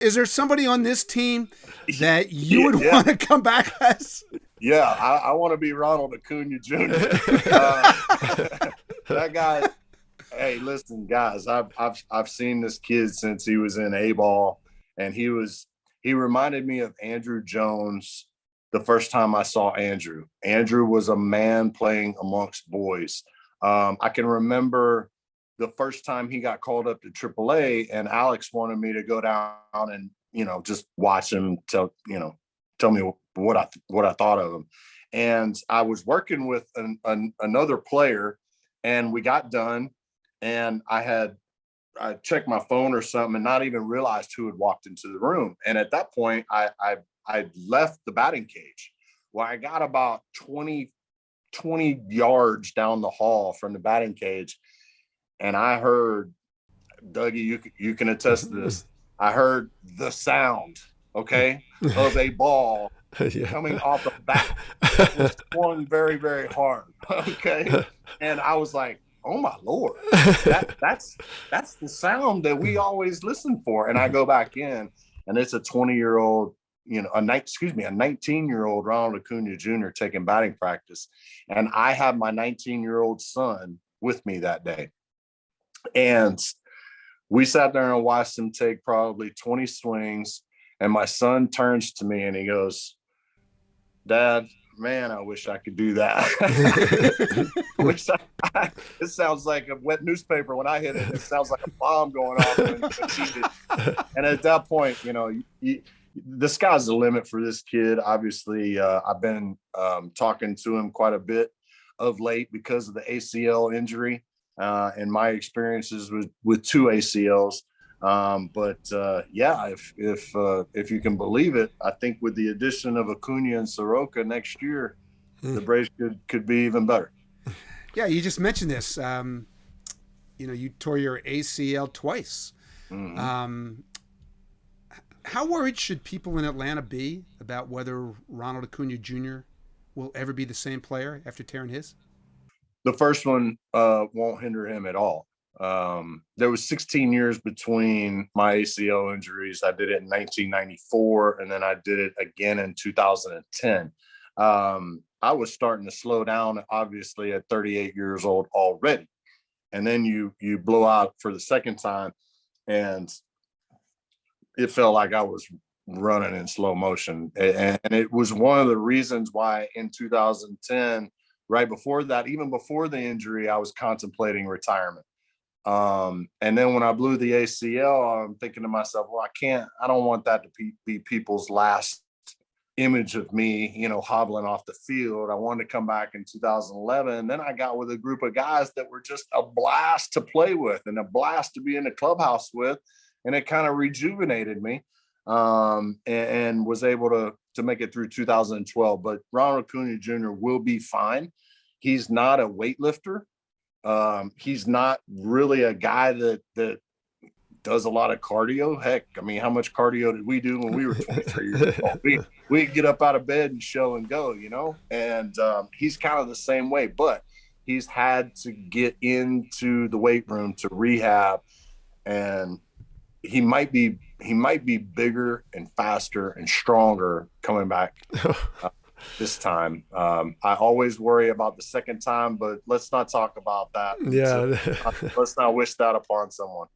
Is there somebody on this team that you would Yeah, want to come back as? yeah. I want to be Ronald Acuña Jr. That guy. Hey, listen, guys. I've seen this kid since he was in A ball, and he reminded me of Andrew Jones. The first time I saw Andrew, Andrew was a man playing amongst boys. I can remember the first time he got called up to AAA, and Alex wanted me to go down and just watch him tell me what I thought of him. And I was working with another player, and we got done, and I checked my phone or something and not even realized who had walked into the room. And at that point, I left the batting cage. Well, I got about 20 yards down the hall from the batting cage, and I heard, Dougie, you can attest to this. I heard the sound, okay, of a ball Yeah. coming off the bat that was swung very, very hard. Okay. And I was like, oh my Lord, that's the sound that we always listen for. And I go back in, and it's a 20-year-old, a 19-year-old Ronald Acuña Jr. taking batting practice. And I have my 19-year-old son with me that day. And we sat there and watched him take probably 20 swings. And my son turns to me and he goes, Dad, man, I wish I could do that. It sounds like a wet newspaper when I hit it. It sounds like a bomb going off. And at that point, the sky's the limit for this kid. Obviously, I've been talking to him quite a bit of late because of the ACL injury and my experiences with two ACLs. Yeah, if you can believe it, I think with the addition of Acuña and Soroka next year, the Braves could be even better. Yeah, you just mentioned this. You tore your ACL twice. Mm-hmm. How worried should people in Atlanta be about whether Ronald Acuña Jr. will ever be the same player after tearing his? The first one won't hinder him at all. There was 16 years between my ACL injuries. I did it in 1994, and then I did it again in 2010. I was starting to slow down, obviously, at 38 years old already. And then you blow out for the second time, and it felt like I was running in slow motion. And it was one of the reasons why in 2010, right before that, even before the injury, I was contemplating retirement. And then when I blew the ACL, I'm thinking to myself, well, I don't want that to be people's last image of me, hobbling off the field. I wanted to come back in 2011. And then I got with a group of guys that were just a blast to play with and a blast to be in the clubhouse with. And it kind of rejuvenated me, and was able to make it through 2012. But Ronald Acuña Jr. will be fine. He's not a weightlifter. He's not really a guy that does a lot of cardio. Heck, I mean, how much cardio did we do when we were 23 years old? We'd get up out of bed and show and go, and he's kind of the same way, but he's had to get into the weight room to rehab, and he might be bigger and faster and stronger coming back this time. I always worry about the second time, but let's not talk about that. Yeah. Let's not wish that upon someone.